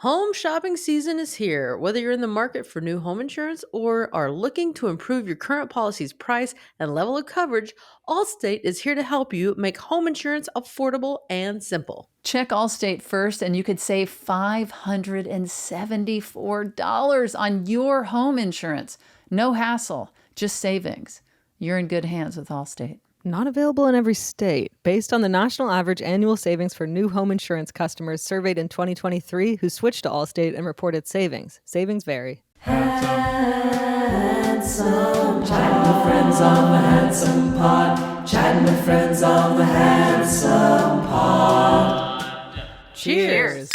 Home shopping season is here. Whether you're in the market for new home insurance or are looking to improve your current policy's price and level of coverage, Allstate is here to help you make home insurance affordable and simple. Check Allstate first and you could save $574 on your home insurance. No hassle, just savings. You're in good hands with Allstate. Not available in every state. Based on the national average annual savings for new home insurance customers surveyed in 2023 who switched to Allstate and reported savings. Savings vary. Handsome, chatting with friends on the Handsome Pod. Chatting with friends on the Handsome Pod. Cheers.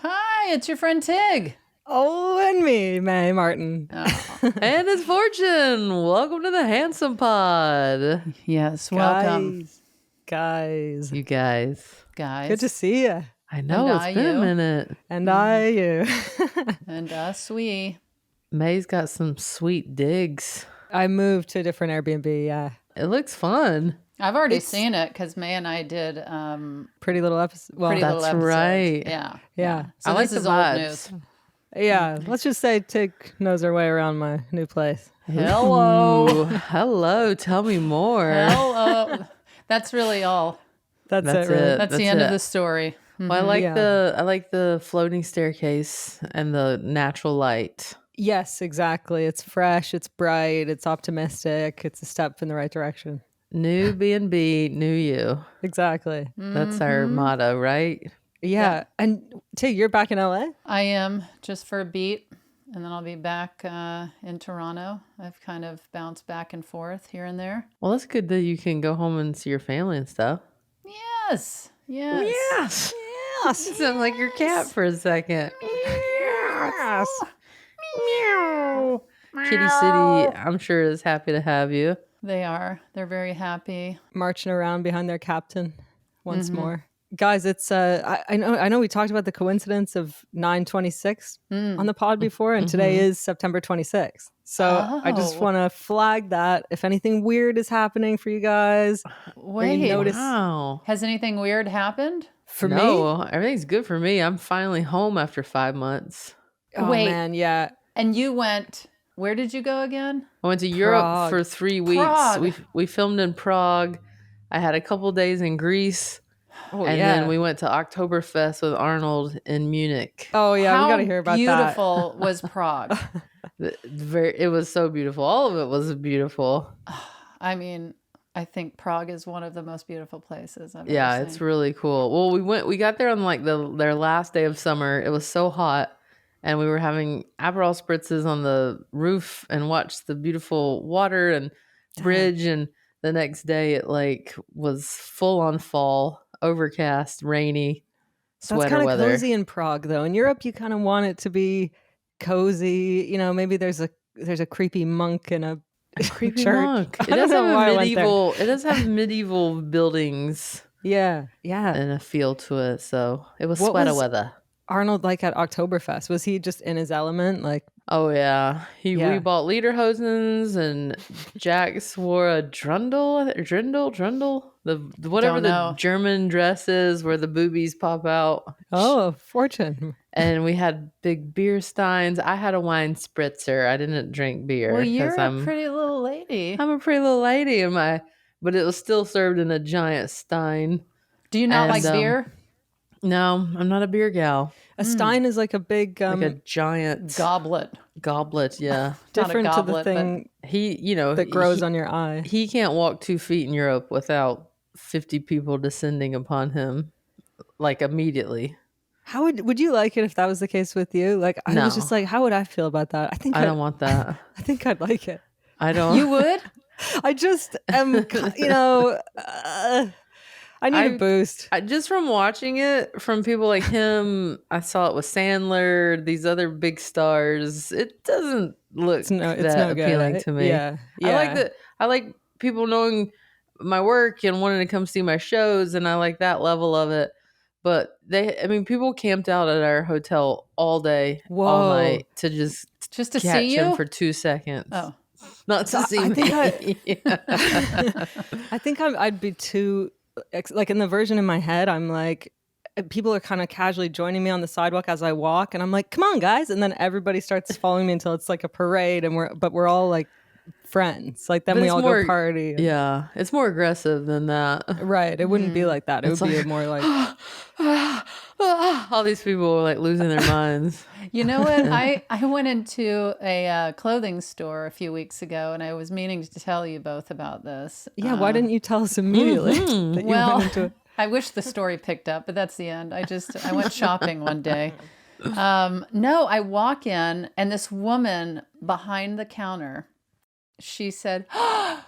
Hi, it's your friend Tig. Oh, and me, May Martin. And it's Fortune. Welcome to the Handsome Pod. Yes, welcome. Guys. You guys. Good to see you. I know, And it's I, been you. a minute. And you. And us, we. May's got some sweet digs. I moved to a different Airbnb, yeah. It looks fun. I've already seen it because May and I did Pretty little episode. Well, Pretty Little that's Episodes. right. Yeah. So I like this is the old vibes. news. yeah, let's just say Tig knows her way around my new place. Hello. Ooh, hello. Tell me more. Hello. That's really all. That's That's it, really. it. That's the That's end it. of the story. Well, I like Yeah. I like the floating staircase and the natural light. Yes, exactly. It's fresh, it's bright, it's optimistic, it's a step in the right direction. New B&B, new you. Exactly. That's our motto, right? Yeah. And Tig, you're back in LA? I am just for a beat, and then I'll be back in Toronto. I've kind of bounced back and forth here and there. Well, that's good that you can go home and see your family and stuff. Yes. Yes. Yes. You sound like your cat for a second. Yes. Meow. Kitty City, I'm sure, is happy to have you. They are. They're very happy. Marching around behind their captain once more. Guys, it's I know we talked about the coincidence of 9/26 on the pod before, and today is September 26th. So I just Oh. want to flag that if anything weird is happening for you guys, Wait. notice- Wow. Has anything weird happened? for me. No, everything's good for me. I'm finally home after 5 months. Oh Wait. man, yeah. And you went, where did you go again? I went to Europe Prague. for 3 weeks. Prague. We filmed in Prague. I had a couple days in Greece. Oh And yeah. then we went to Oktoberfest with Arnold in Munich. Oh yeah, How we got to hear about beautiful was Prague? It was so beautiful. All of it was beautiful. I mean, I think Prague is one of the most beautiful places I've Yeah, ever it's seen. really cool. Well, we got there on like their last day of summer. It was so hot, and we were having Aperol spritzes on the roof and watched the beautiful water and bridge. And the next day, it like was full on fall, overcast, rainy, That's sweater kind of weather. cozy in Prague, though. In Europe, you kind of want it to be cozy. You know, maybe there's a creepy monk in a Creepy church. monk. I It don't does know have why I a went there. medieval. It does have medieval buildings Yeah. and a feel to it. So it was What sweater was- weather. Arnold, like at Oktoberfest, was he just in his element? Like, Oh yeah, Yeah. we bought lederhosens and Jax wore a drundle, the whatever Don't the know. German dress is where the boobies pop out. oh, fortune. And we had big beer steins. I had a wine spritzer. I didn't drink beer Well, you're because a pretty little lady. I'm a pretty little lady but it was still served in a giant stein. Do you not and, like beer? No, I'm not a beer gal. A stein is like a big Like a giant Goblet. goblet. Yeah, Not a different to the goblet, but- thing he that grows on your eye. He can't walk 2 feet in Europe without 50 people descending upon him, like immediately. How would you like it if that was the case with you? Like, I was No. just like, how would I feel about that? I don't want that. I think I'd like it. I don't. You would? I just am, I need a boost. Just from watching it from people like him, I saw it with Sandler, these other big stars. It doesn't look It's no that good, appealing right? to me. Yeah. I like people knowing my work and wanting to come see my shows, and I like that level of it. But people camped out at our hotel all day, all Whoa. night to just Just to catch see him you? for 2 seconds. Oh. Not to see I me. think I think I'd be too like in the version in my head. I'm like, people are kind of casually joining me on the sidewalk as I walk, and I'm like, "Come on, guys!" And then everybody starts following me until it's like a parade, and we're all like friends. Like then But we it's all more, go party. Yeah, it's more aggressive than that. Right. It wouldn't be like that. It It's would be like- more like all these people are like losing their minds. You know what? I went into a clothing store a few weeks ago, and I was meaning to tell you both about this. yeah. Why didn't you tell us immediately that you Well, went into it? I wish the story picked up, but that's the end. I went shopping one day. No, I walk in, and this woman behind the counter, she said, "Oh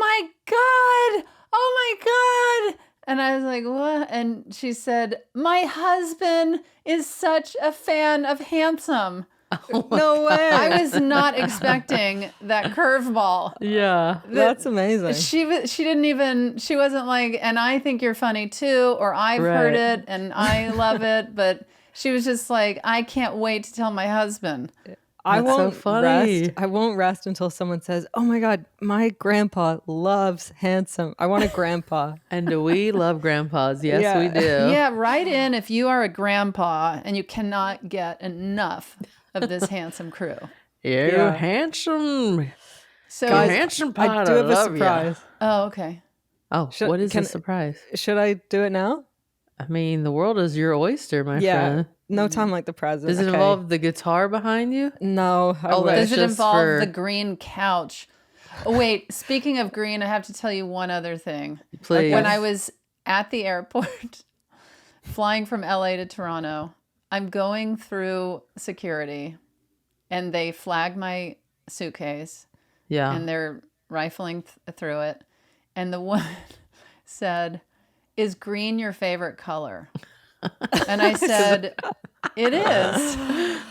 my God! Oh my God!" And I was like, "What?" And she said, "My husband is such a fan of Handsome." No way. I was not expecting that curveball. Yeah. That's amazing. She wasn't like, "And I think you're funny too," or "I've heard Right. it and I love it," but she was just like, "I can't wait to tell my husband." I That's so won't funny. rest. I won't rest until someone says, "Oh my God, my grandpa loves Handsome. I want a grandpa." And do we love grandpas? Yes, Yeah. we do. Yeah, write in if you are a grandpa and you cannot get enough of this Handsome crew. You're Yeah. handsome. So, You're handsome pot. I do have a love ya. surprise. oh, okay. Oh, what is the can- surprise? Should I do it now? I mean, the world is your oyster, my Yeah. friend. No time like the present. Does it Okay. involve the guitar behind you? No. I Oh, wish. that's Does it just involve for- the green couch? Oh, wait, speaking of green, I have to tell you one other thing. Please. When I was at the airport, flying from LA to Toronto, I'm going through security and they flag my suitcase Yeah. and they're rifling through it. And the woman said, "Is green your favorite color?" And I said, "It is."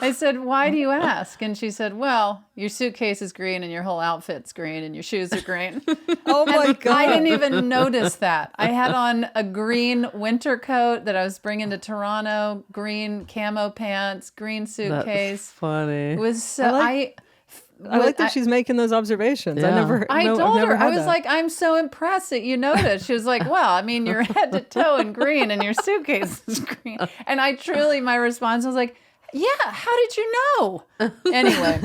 I said, "Why do you ask?" And she said, "Well, your suitcase is green and your whole outfit's green and your shoes are green." Oh my And God. I didn't even notice that. I had on a green winter coat that I was bringing to Toronto, green camo pants, green That's suitcase. funny. It was so I like that she's making those observations. I Yeah. never. I no, I've told never her, I had was that. like, "I'm so impressed that you noticed." She was like, "Well, I mean, you're head to toe in green and your suitcase is green." And I truly, my response was like, "Yeah, how did you know?" Anyway,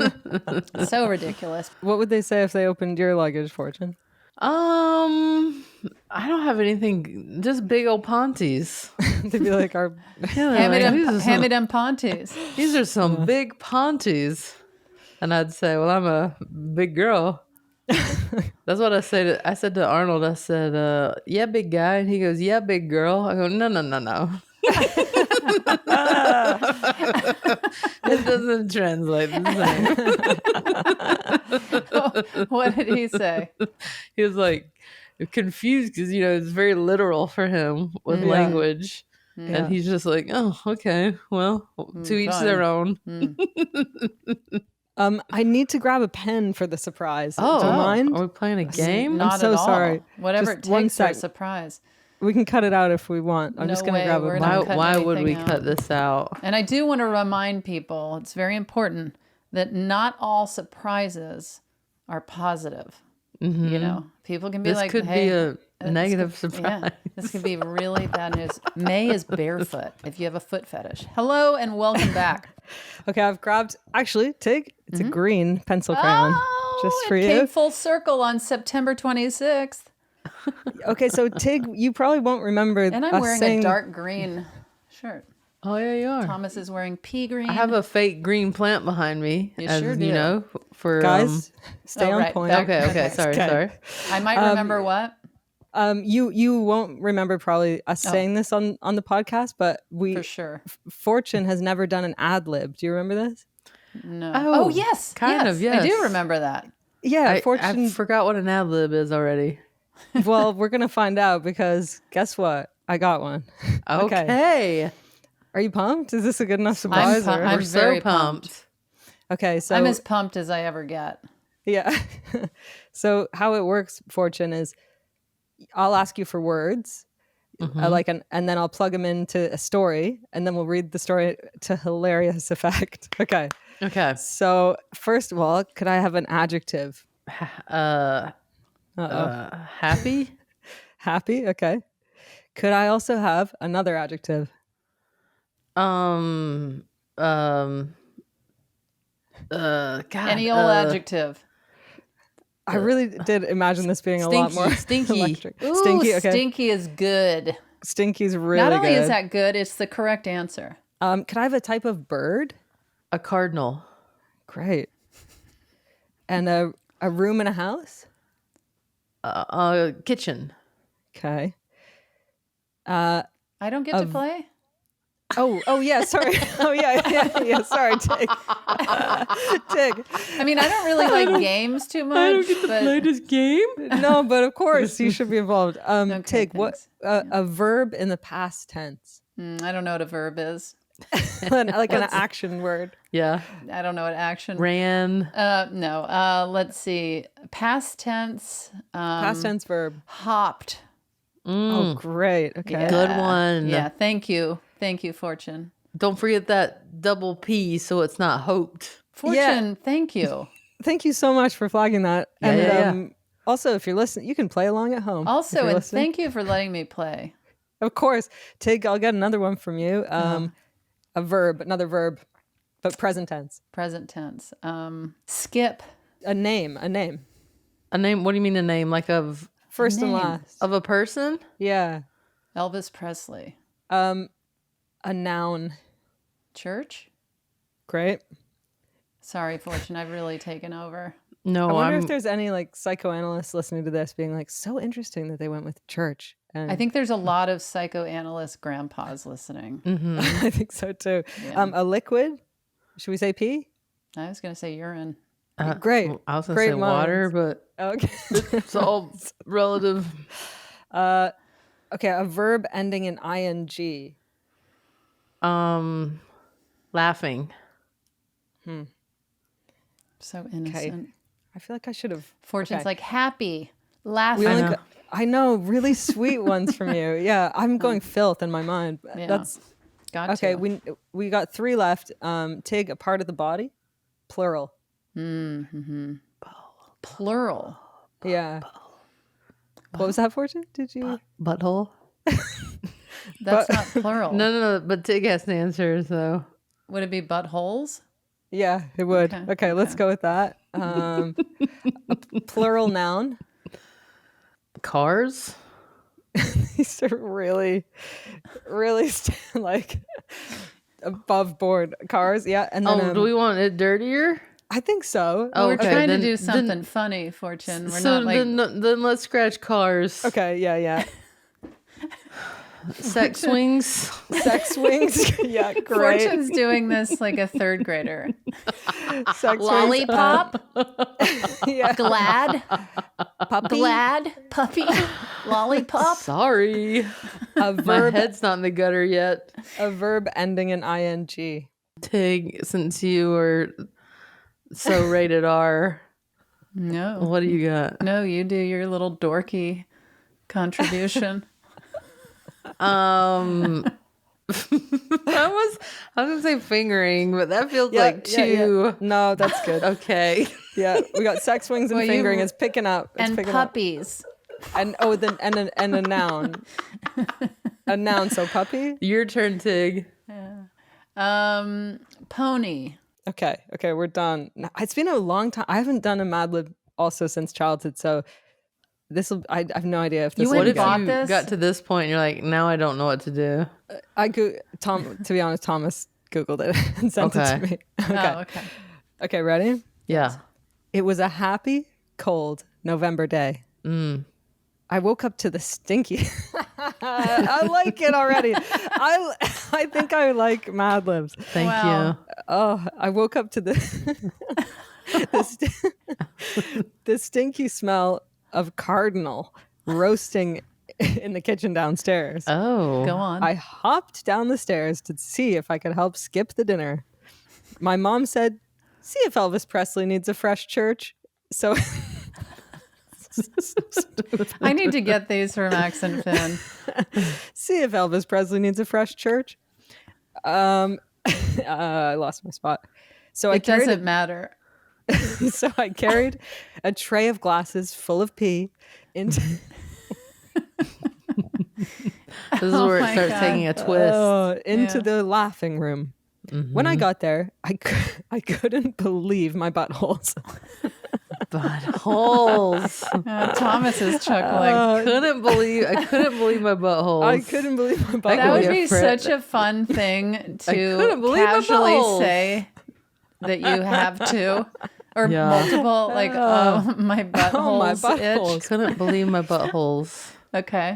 so ridiculous. What would they say if they opened your luggage, Fortune? I don't have anything. Just big old ponties. They'd be like, "Our Yeah, Hand me like, them, these are hand me some, them ponties. these are some big ponties. And I'd say, well, I'm a big girl. That's what I said. I said to Arnold, I said, yeah, big guy. And he goes, yeah, big girl. I go, no, no, no, no. It doesn't translate the same. What did he say? He was like confused because, it's very literal for him with language. And he's just like, oh, okay, well, to each fine. their own. I need to grab a pen for the surprise. Oh, Do you mind? are we playing a game? Not so at all. sorry. Whatever Just it one takes for a sec. surprise. We can cut it out if we want. I'm No just gonna way, grab a we're pen. not cutting Why would we anything cut out. this out? And I do want to remind people, it's very important that not all surprises are positive. People can be This like, could hey, be a this negative could- surprise. Yeah, this could be really bad news. May is barefoot if you have a foot fetish. Hello and welcome back. Okay, I've grabbed. Actually, Tig, it's a green pencil crayon, just for it you. came full circle on September 26th. Okay, so Tig, you probably won't remember. And I'm us wearing saying, a dark green shirt. Oh, yeah, you are. Thomas is wearing pea green. I have a fake green plant behind me. You as sure you do. know, for Guys, stay Oh, on right, point. back- Okay, sorry. I might remember what? You won't remember probably us saying this on the podcast, but For sure. Fortune has never done an ad lib. Do you remember this? No. Oh, Oh, yes. kind of, I do yes. remember that. Yeah, I Fortune. forgot what an ad lib is already. Well, we're gonna find out because guess what? I got one. Okay. Are you pumped? Is this a good enough surprise? pumped. or- I'm We're very so pumped. Okay, so I'm as pumped as I ever get. yeah. So how it works, Fortune, is I'll ask you for words, and then I'll plug them into a story, and then we'll read the story to hilarious effect. Okay. Okay. So first of all, could I have an adjective? Happy? Happy. Okay. Could I also have another adjective? Um. Um. God. Any old adjective. I really did imagine this being a lot more Stinky. electric. Ooh, Stinky, okay. Stinky is good. Stinky's really Not only good. is that good, it's the correct answer. Could I have a type of bird? A cardinal. Great. And a room in a house? Kitchen. Okay. I don't get to play? Oh yeah, sorry. Yeah, sorry, Tig. Tig. I mean, I don't really like games too much. But this game. No, but of course you should be involved. Okay, Tig, what thanks. a verb in the past tense. I don't know what a verb is. Like an action word. Yeah. I don't know what action. Ran. No. Let's see. Past tense. Past tense verb. Hopped. Oh, great. Okay. Good one. Yeah. Thank you, Fortune. Don't forget that double P so it's not hoped. Fortune. Thank you. Thank you so much for flagging that. Yeah, And yeah. Also, if you're listening, you can play along at home. Also, if you're and listening. thank you for letting me play. Of course. Tig, I'll get another one from you. A verb, another verb, but present tense. Present tense. Skip. A name. A name? What do you mean a name? Like of First and Name. last. a person? Yeah. Elvis Presley. A noun. Church. Great. Sorry, Fortune. I've really taken over. No, I wonder I'm if there's any like psychoanalysts listening to this being like, so interesting that they went with church. And I think there's a lot of psychoanalyst grandpas listening. I think so too. Yeah. A liquid. Should we say pee? I was going to say urine. Great. I was gonna Great say water, minds. but Okay. it's all relative. Okay. A verb ending in ing. Laughing. So innocent. I feel like I should have. Fortune's Okay. like happy, We laughing. only got, I know, really sweet ones from you. Yeah, I'm going filth in my mind. Yeah. That's Got okay. to. We got 3 left. Tig, a part of the body, plural. Plural. Yeah. What was that, Fortune? Did you? Butthole. That's not plural. No. But Tig has to answer, so Would it be buttholes? Yeah, it would. Okay, Okay, let's go with that. A plural noun. cars. These are really, really like above board cars. Yeah, and then Do we want it dirtier? I think so. Oh, We're okay, trying then- to do something then- funny, Fortune. We're So not like then let's scratch cars. Okay, yeah. Sex swings. Sex swings. Yeah, great. Fortune's doing this like a third grader. Sex swings. Lollipop, Yeah. glad, glad, puppy, lollipop. Sorry, A my verb. head's not in the gutter yet. A verb ending in ing. Tig, since you are so rated R, No, what do you got? no, you do your little dorky contribution. I was gonna say fingering, but that feels like too No, that's good. okay. Yeah, we got sex swings and Well, you- fingering. It's picking up. It's And picking up. puppies. And and a noun. A noun. So puppy. Your turn, Tig. Pony. Okay, we're done. Now, it's been a long time. I haven't done a Mad Lib also since childhood, so this will. I have no idea if this. You will What went be if good. bought you this? got to this point and you're like, now I don't know what to do? Tom. To be honest, Thomas Googled it and sent it to Okay. me. Okay. Oh, okay. Okay, ready? Yeah. It was a happy, cold November day. I woke up to the stinky. I like it already. I think I like Mad Libs. Thank Wow. Oh, I woke up to the the stinky smell of cardinal roasting in the kitchen downstairs. you. Oh. Go on. I hopped down the stairs to see if I could help skip the dinner. My mom said, "See if Elvis Presley needs a fresh church." So I need to get these from Max and Finn. see if Elvis Presley needs a fresh church. I lost my spot. So It doesn't matter. So I carried a tray of glasses full of pee into This is where it my starts God. taking a twist. Into the laughing room. When I got there, I couldn't believe my buttholes. Buttholes. Thomas is chuckling. I couldn't believe my buttholes. I couldn't believe my buttholes. That would be Fred. such a fun thing to couldn't believe my casually buttholes. say that you have to, or Yeah. multiple, like, oh, my buttholes buttholes. itch. Couldn't believe my buttholes. Okay.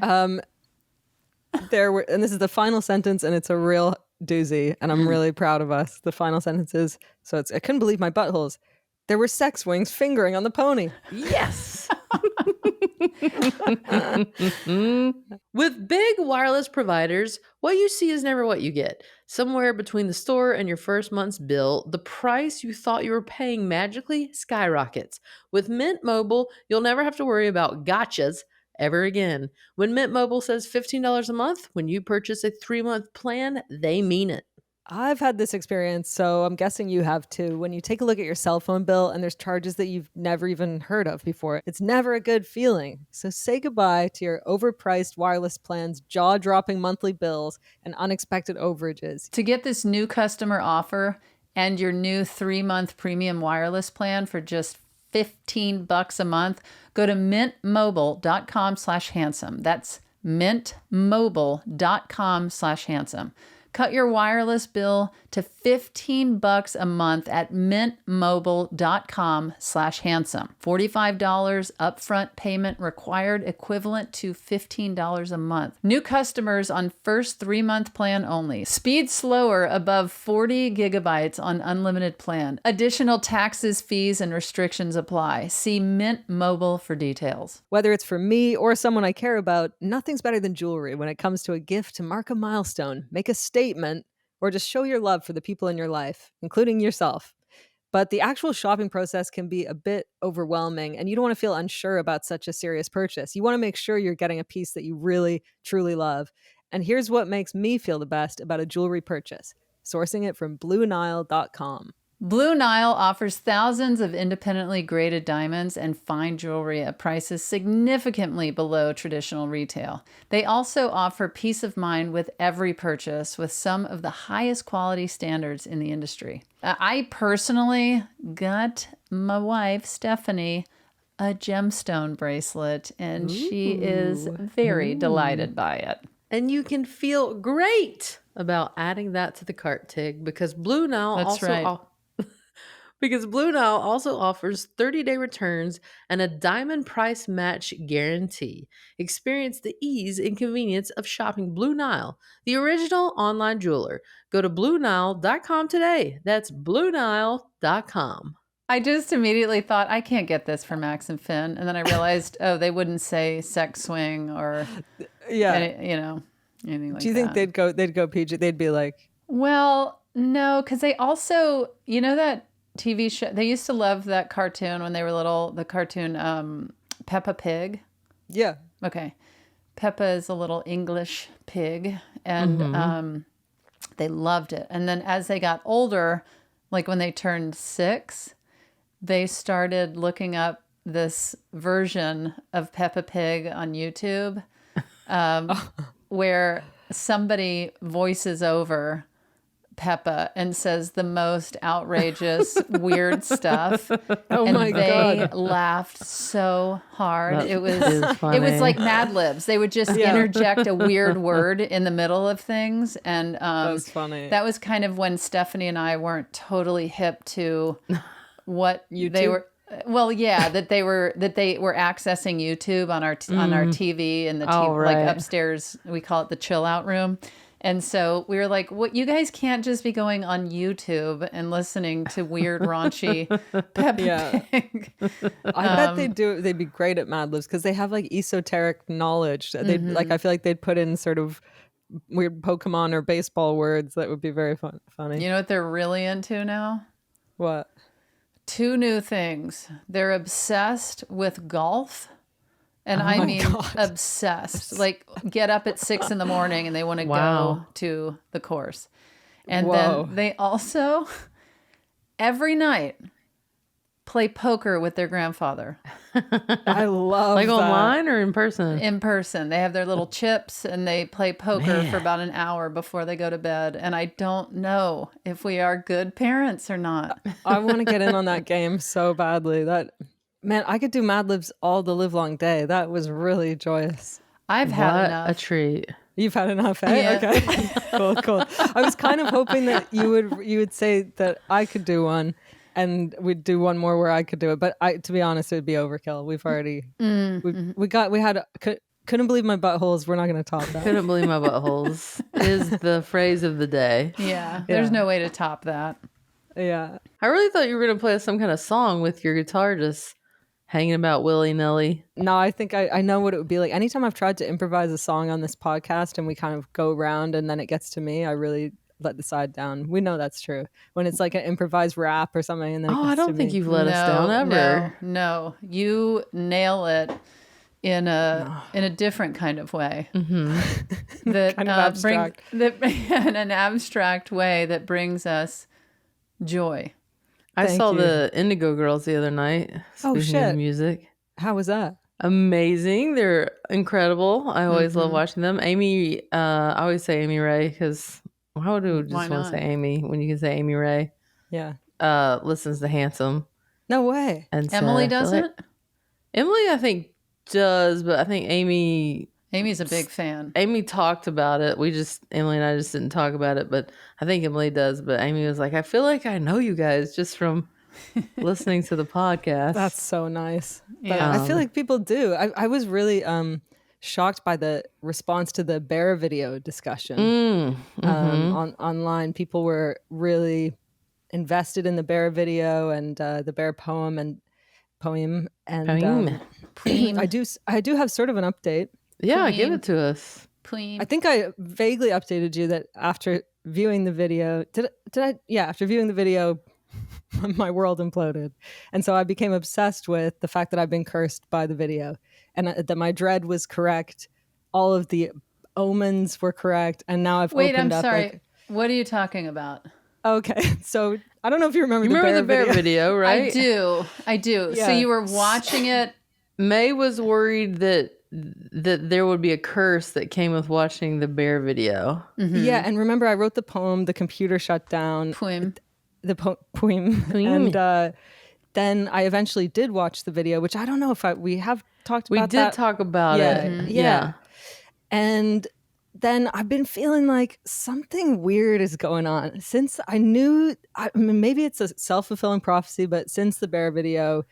There were, and this is the final sentence, and it's a real doozy, and I'm really proud of us. The final sentence is, I couldn't believe my buttholes. There were sex wings fingering on the pony. Yes. With big wireless providers, what you see is never what you get. Somewhere between the store and your first month's bill, the price you thought you were paying magically skyrockets. With Mint Mobile, you'll never have to worry about gotchas ever again. When Mint Mobile says $15 a month, when you purchase a 3-month plan, they mean it. I've had this experience, so I'm guessing you have too. When you take a look at your cell phone bill and there's charges that you've never even heard of before, it's never a good feeling. So say goodbye to your overpriced wireless plans, jaw-dropping monthly bills, and unexpected overages. To get this new customer offer and your new 3-month premium wireless plan for just $15 a month, go to mintmobile.com/handsome. That's mintmobile.com/handsome. Cut your wireless bill to $15 a month at mintmobile.com/handsome. $45 upfront payment required, equivalent to $15 a month. New customers on first 3-month plan only. Speed slower above 40 gigabytes on unlimited plan. Additional taxes, fees, and restrictions apply. See Mint Mobile for details. Whether it's for me or someone I care about, nothing's better than jewelry when it comes to a gift to mark a milestone, make a statement, or just show your love for the people in your life, including yourself. But the actual shopping process can be a bit overwhelming, and you don't want to feel unsure about such a serious purchase. You want to make sure you're getting a piece that you really, truly love. And here's what makes me feel the best about a jewelry purchase: sourcing it from BlueNile.com. Blue Nile offers thousands of independently graded diamonds and fine jewelry at prices significantly below traditional retail. They also offer peace of mind with every purchase with some of the highest quality standards in the industry. I personally got my wife, Stephanie, a gemstone bracelet, and she is very delighted by it. And you can feel great about adding that to the cart, Tig, because Blue Nile because Blue Nile also offers 30-day returns and a diamond price match guarantee. Experience the ease and convenience of shopping Blue Nile, the original online jeweler. Go to BlueNile.com today. That's BlueNile.com. I just immediately thought, I can't get this for Max and Finn. And then I realized, they wouldn't say sex swing or, anything like that. Do you think they'd go PG? They'd be like, well, no, because they also, that TV show, they used to love that cartoon when they were little, the cartoon Peppa Pig. yeah. Okay. Peppa is a little English pig, and they loved it. And then as they got older, like when they turned 6, they started looking up this version of Peppa Pig on YouTube where somebody voices over Peppa and says the most outrageous, weird stuff. Oh and my they God. laughed so hard. That It was funny. like Mad Libs. They would just interject a weird word in the middle of things. And That's funny. that was kind of when Stephanie and I weren't totally hip to what they were. Well, yeah, that they were accessing YouTube on our TV and the TV, right. like upstairs. We call it the chill out room. And so we were like, "What? You guys can't just be going on YouTube and listening to weird, raunchy Peppa Pig." I bet they'd be great at Mad Libs because they have like esoteric knowledge. They'd like, I feel like they'd put in sort of weird Pokemon or baseball words that would be very funny. You know what they're really into now? What? 2 new things. They're obsessed with golf. And I mean, obsessed. Like, get up at 6 a.m. and they want to go to the course. And then they also, every night, play poker with their grandfather I love Like that. online or in person? in person. They have their little chips and they play poker for about an hour before they go to bed. And I don't know if we are good parents or not. I want to get in on that game so badly. Man, I could do Mad Libs all the live long day. That was really joyous. I've had What enough. a treat. You've had enough, eh? Yeah. Okay. Cool. I was kind of hoping that you would say that I could do one and we'd do one more where I could do it. But to be honest, it would be overkill. We've already, couldn't believe my buttholes. We're not going to top that. Couldn't believe my buttholes is the phrase of the day. Yeah, there's no way to top that. Yeah. I really thought you were going to play some kind of song with your guitar just hanging about willy-nilly. No, I think I know what it would be like. Anytime I've tried to improvise a song on this podcast and we kind of go around and then it gets to me, I really let the side down. We know that's true. When it's like an improvised rap or something and then it gets I don't to think me. you've let us down ever. No, you nail it in a different kind of way. That Kind of abstract. in an abstract way that brings us joy. I Thank saw you. the Indigo Girls the other night. Oh, Speaking of shit. music. How was that? Amazing. They're incredible. I always love watching them. Amy, I always say Amy Ray because why would you just Why want to not? say Amy when you can say Amy Ray? Yeah. Listens to Handsome. No way. And so Emily I feel doesn't? like- Emily, I think, does, but I think Amy Amy's a big fan. Amy talked about it. Emily and I just didn't talk about it, but I think Emily does. But Amy was like, I feel like I know you guys just from listening to the podcast. That's so nice. But Yeah. I feel like people do. I was really shocked by the response to the bear video discussion on online. People were really invested in the bear video and the bear poem and Poem. I do have sort of an update. Yeah, Queen. give it to us. Please. I think I vaguely updated you that after viewing the video, after viewing the video, my world imploded. And so I became obsessed with the fact that I've been cursed by the video and that my dread was correct. All of the omens were correct. And now I've Wait, opened I'm up. sorry. What are you talking about? Okay. So I don't know if you remember You remember the bear video. video, right? I do. Yeah. So you were watching it. May was worried that there would be a curse that came with watching the bear video. Yeah. And remember, I wrote the poem, The Computer Shut Down. Poem. The poem. And then I eventually did watch the video, which I don't know if we have talked We about did that. talk about it. Mhm. Yeah. And then I've been feeling like something weird is going on since I mean, maybe it's a self-fulfilling prophecy, but since the bear video,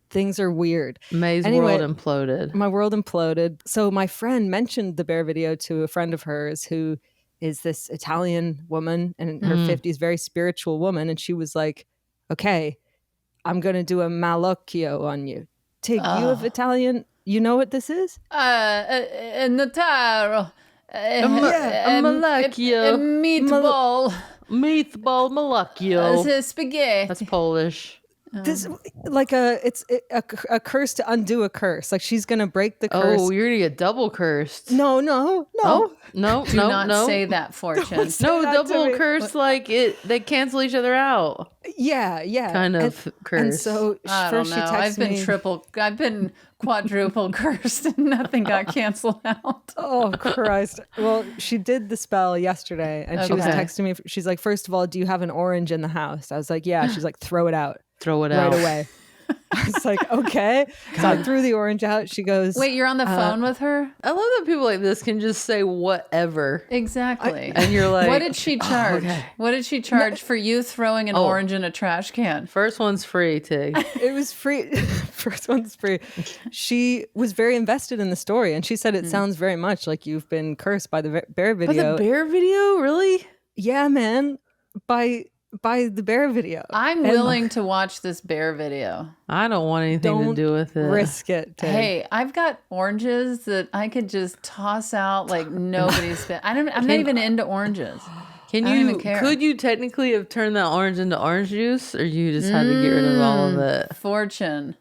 things are weird. May's Anyway, world imploded. My world imploded. So my friend mentioned the bear video to a friend of hers who is this Italian woman in her 50s, very spiritual woman. And she was like, okay, I'm going to do a malocchio on you. Tig, you have Italian. You know what this is? Notaro. A malocchio. Meatball. Meatball malocchio. Spaghetti. That's Polish. This like it's a curse to undo a curse. Like she's gonna break the curse. Oh, you're gonna get double cursed. No. No, Do not say that, Fortune. No, that to double me. curse like it. They cancel each other out. Yeah. Kind of curse. And so I don't first know. she texted I've been quadruple cursed and nothing got canceled out. Oh Christ. Well, she did the spell yesterday and she was Okay. texting me. She's like, first of all, do you have an orange in the house? I was like, yeah. She's like, throw it out Throw it right out. away. I was like, okay. So I threw the orange out. She goes, Wait, you're on the phone with her? I love that people like this can just say whatever. Exactly. And you're like, what did she charge? okay. What did she charge for you throwing an orange in a trash can? First one's free, Tig. it was free. First one's free. She was very invested in the story and she said it sounds very much like you've been cursed by the bear But video. the bear video, really? Yeah, man. By the bear video. I'm willing to watch this bear video. I don't want anything Don't to do with it. risk it. Tig. Hey, I've got oranges that I could just toss out like nobody's been. I'm not even into oranges. Can I don't you? even care. Could you technically have turned that orange into orange juice, or you just had to get rid of all of it? Fortune.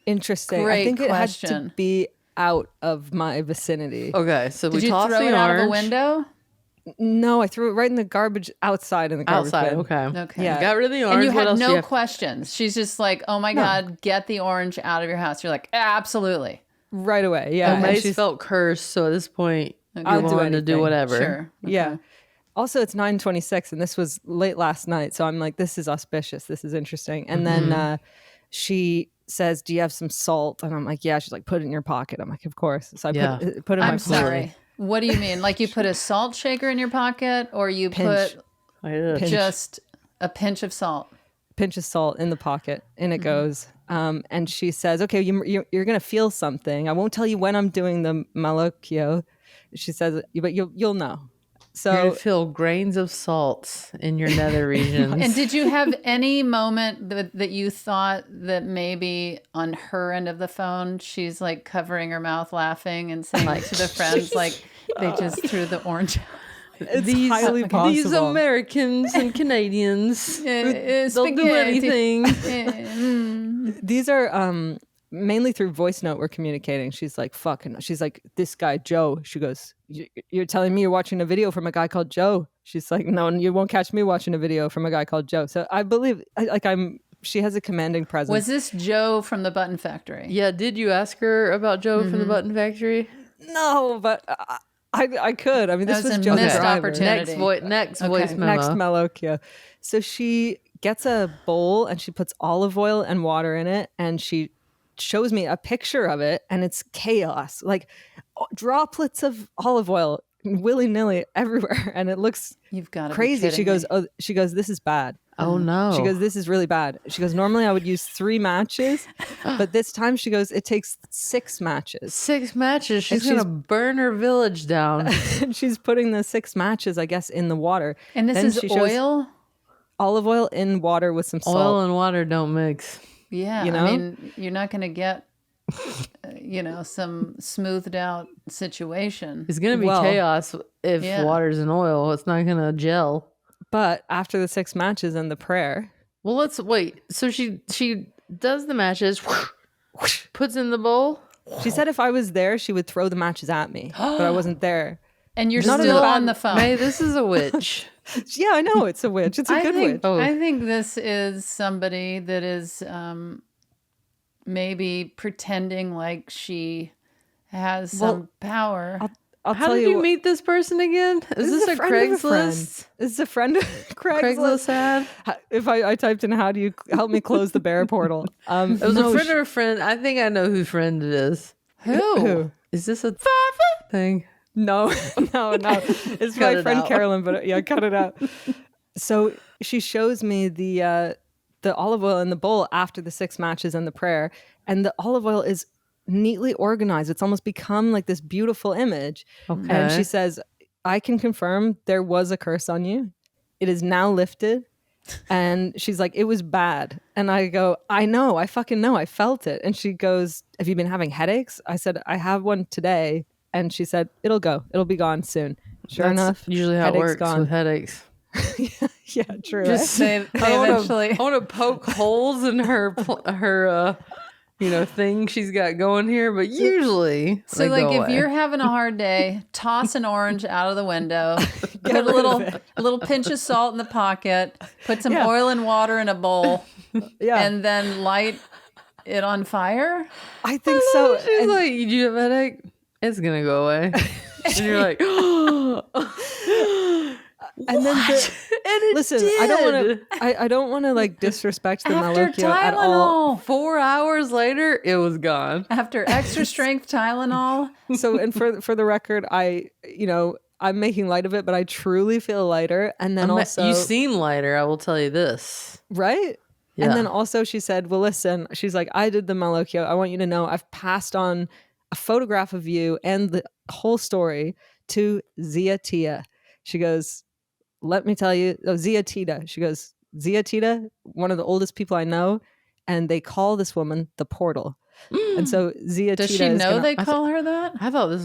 Interesting. I Great think it had question. to be out of my vicinity. Okay, so Did we you tossed throw the it out orange. of the window? No, I threw it right in the garbage outside in the garbage Outside, bin. okay. Okay. Yeah. Got rid of the orange. And you What had else do you no have? questions. She's just like, oh my God, get the orange out of your house. You're like, absolutely. Right away. Yeah. Well, And Mace she's- felt cursed, so at this point, I'll you're do willing to do anything. whatever. Sure. Yeah. Okay. Also, it's 9:26, and this was late last night. So I'm like, this is auspicious. This is interesting. And then she says, do you have some salt? And I'm like, yeah. She's like, put it in your pocket. I'm like, of course. So I put it in my I'm sorry. What do you mean? Like you put a salt shaker in your pocket, or you Pinch. put Pinch. just a pinch of salt? Pinch of salt in the pocket, and it goes. And she says, okay, you're going to feel something. I won't tell you when I'm doing the malocchio. She says, but you'll know. You're So going to feel grains of salt in your nether regions. And did you have any moment that you thought that maybe on her end of the phone, she's like covering her mouth laughing and saying to the friends, like, they just threw the orange out? it's highly possible. These Americans and Canadians, they'll do anything. These are mainly through voice note we're communicating. She's like, fucking, she's like, this guy, Joe. She goes, you're telling me you're watching a video from a guy called Joe? She's like, no, you won't catch me watching a video from a guy called Joe. So I believe, she has a commanding presence. Was this Joe from the Button Factory? Yeah, did you ask her about Joe from the Button Factory? No, but I could. I mean, this That was was a Joe the missed driver. opportunity. Next voice memo. Next malocchio. So she gets a bowl and she puts olive oil and water in it, and she shows me a picture of it, and it's chaos, like droplets of olive oil willy-nilly everywhere, and it looks You've got to crazy. Be She goes, me. she goes, this is bad. Oh no. She goes, this is really bad. She goes, normally I would use 3 matches, but this time she goes, it takes 6 matches. 6 matches. She's And going to burn her village down. And she's putting the 6 matches, I guess, in the water. And this Then is she shows oil? olive oil in water with some salt. Oil and water don't mix. Yeah. You know? I mean, you're not going to get, some smoothed out situation. It's going to be Well, chaos if yeah. water's in oil. It's not going to gel. But after the 6 matches and the prayer, Well, let's wait. So she does the matches, puts in the bowl. she said if I was there, she would throw the matches at me, but I wasn't there. And you're Not in still a on the phone. May, this is a witch. Yeah, I know it's a witch. It's a good witch. Oh. I think this is somebody that is maybe pretending like she has some power. I'll How tell did you you what- meet this person again? Is this a friend of a friend. Craigslist? This is a friend of Craigslist. Craigslist ad? If I typed in how do you help me close the bear portal? It was a friend of a friend. I think I know whose friend it is. Who? Is this a thing? No, no. It's Cut my it friend out. Carolyn, but yeah, cut it out. So she shows me the olive oil in the bowl after the 6 matches and the prayer, and the olive oil is neatly organized. It's almost become like this beautiful image. Okay. And she says, I can confirm there was a curse on you. It is now lifted. And she's like, it was bad. And I go, I know, I fucking know, I felt it. And she goes, have you been having headaches? I said, I have one today. And she said, it'll be gone soon. Sure That's enough, usually how it headache's works gone. with headaches. Yeah, true. Just They eventually. I want to poke holes in her thing she's got going here, but usually So, they like, go if away. you're having a hard day, toss an orange out of the window, put rid of a little pinch of salt in the pocket, put some Yeah. oil and water in a bowl, Yeah, and then light it on fire. I think so. she's And- like, "You have a headache? It's gonna go away." And you're like, and then and it listen, did. I don't want to. I don't want to like disrespect the After malocchio at all. Tylenol. 4 hours later, it was gone. After extra strength Tylenol. So, and for the record, I'm making light of it, but I truly feel lighter. And then also, you seem lighter. I will tell you this. right? Yeah. And then also she said, well, listen, she's like, I did the malocchio. I want you to know I've passed on a photograph of you and the whole story to Zia Tia. She goes, let me tell you, Zia Tita. She goes, Zia Tita, one of the oldest people I know, and they call this woman the portal. And so Zia Does Tita she is know gonna- they call her that? I thought this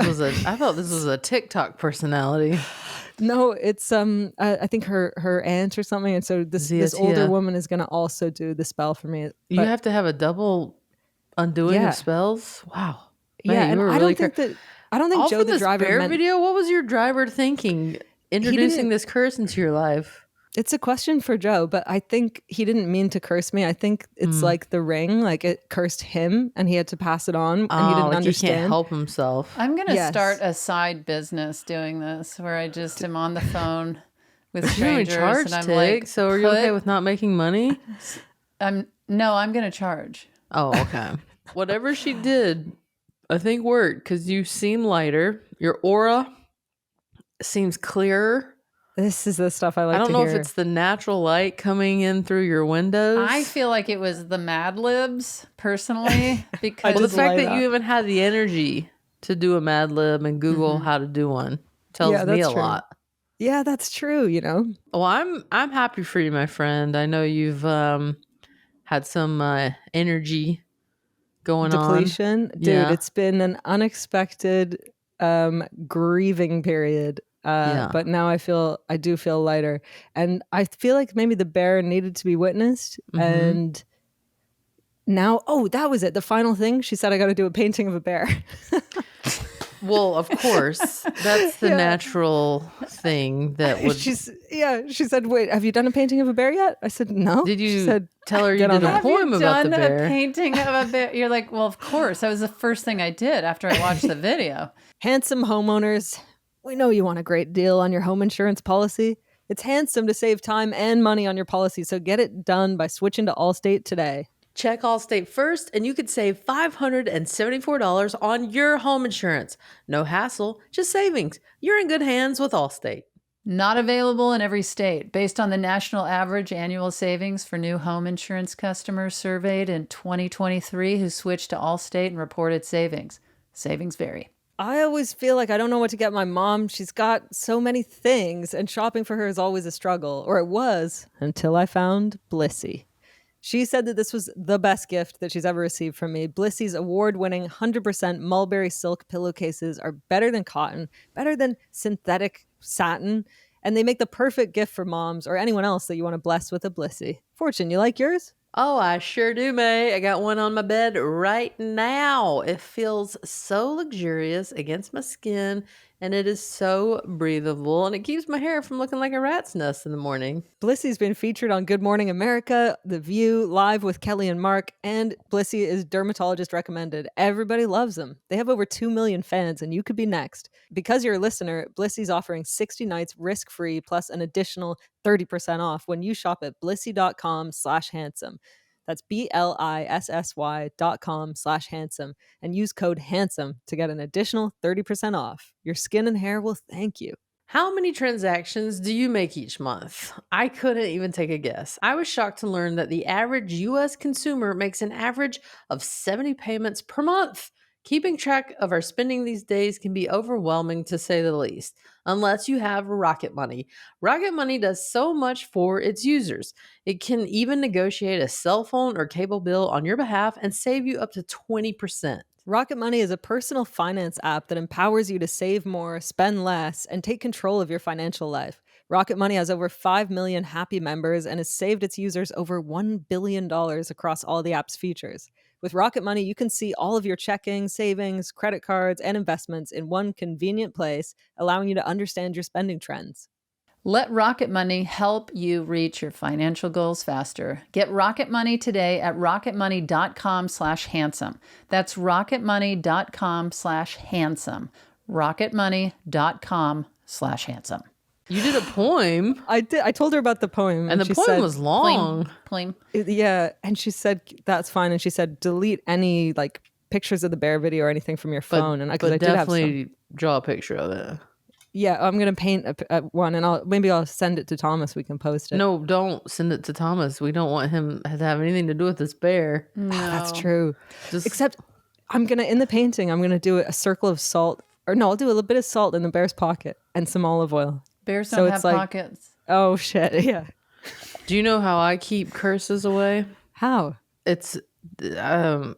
was a TikTok personality. No, it's I think her aunt or something, and so this Zia older Tia. woman is gonna also do the spell for me. You But- have to have a double undoing Yeah. of spells. Wow. yeah, Man, and you were I really don't think Joe the this driver bear meant video. What was your driver thinking? introducing this curse into your life? It's a question for Joe, but I think he didn't mean to curse me. I think it's like the ring, like it cursed him and he had to pass it on and he didn't Like understand. He can't help himself. I'm going to start a side business doing this where I just am on the phone with strangers charge, and I'm Tig, like, so are you okay with not making money? I'm going to charge. Oh, okay. Whatever she did, I think worked because you seem lighter. Your aura seems clearer. This is the stuff I like to hear. I don't know if it's the natural light coming in through your windows. I feel like it was the Mad Libs, personally, because the fact that you even had the energy to do a Mad Lib and Google how to do one tells me a lot. Yeah, that's true, you know. Well, I'm happy for you, my friend. I know you've had some energy going on. Depletion. Dude, it's been an unexpected grieving period. But now I do feel lighter. And I feel like maybe the bear needed to be witnessed. And now, that was it. The final thing, she said I got to do a painting of a bear. Well, of course, that's the natural thing that would. She said, wait, have you done a painting of a bear yet? I said, no. Did you She said, tell her you did a poem about the bear? Have you done a painting of a bear? You're like, well, of course. That was the first thing I did after I watched the video. Handsome homeowners, we know you want a great deal on your home insurance policy. It's handsome to save time and money on your policy, so get it done by switching to Allstate today. Check Allstate first, and you could save $574 on your home insurance. No hassle, just savings. You're in good hands with Allstate. Not available in every state. Based on the national average annual savings for new home insurance customers surveyed in 2023 who switched to Allstate and reported savings. Savings vary. I always feel like I don't know what to get my mom. She's got so many things, and shopping for her is always a struggle. Or it was, until I found Blissy. She said that this was the best gift that she's ever received from me. Blissy's award-winning 100% mulberry silk pillowcases are better than cotton, better than synthetic satin, and they make the perfect gift for moms or anyone else that you want to bless with a Blissy. Fortune, you like yours? Oh, I sure do, May. I got one on my bed right now. It feels so luxurious against my skin, and it is so breathable, and it keeps my hair from looking like a rat's nest in the morning. Blissy's been featured on Good Morning America, The View, Live with Kelly and Mark, and Blissy is dermatologist recommended. Everybody loves them. They have over 2 million fans, and you could be next. Because you're a listener, Blissy's offering 60 nights risk-free plus an additional 30% off when you shop at blissy.com/handsome. That's BLISSY.com/handsome and use code HANDSOME to get an additional 30% off. Your skin and hair will thank you. How many transactions do you make each month? I couldn't even take a guess. I was shocked to learn that the average U.S. consumer makes an average of 70 payments per month. Keeping track of our spending these days can be overwhelming, to say the least, unless you have Rocket Money. Rocket Money does so much for its users. It can even negotiate a cell phone or cable bill on your behalf and save you up to 20%. Rocket Money is a personal finance app that empowers you to save more, spend less, and take control of your financial life. Rocket Money has over 5 million happy members and has saved its users over $1 billion across all the app's features. With Rocket Money, you can see all of your checking, savings, credit cards, and investments in one convenient place, allowing you to understand your spending trends. Let Rocket Money help you reach your financial goals faster. Get Rocket Money today at rocketmoney.com/handsome. That's rocketmoney.com/handsome. rocketmoney.com/handsome. You did a poem. I did. I told her about the poem. And the she poem said, was long. Plain. Yeah. And she said, that's fine. And she said, delete any like pictures of the bear video or anything from your phone. And because I did have some. Definitely draw a picture of it. Yeah, I'm gonna paint one, and I'll send it to Thomas. We can post it. No, don't send it to Thomas. We don't want him to have anything to do with this bear. No. That's true. Just, Except, in the painting, I'm gonna do a circle of salt, or no, I'll do a little bit of salt in the bear's pocket and some olive oil. Bears So don't it's have like- pockets. Oh shit! Yeah. do you know how I keep curses away? How? It's an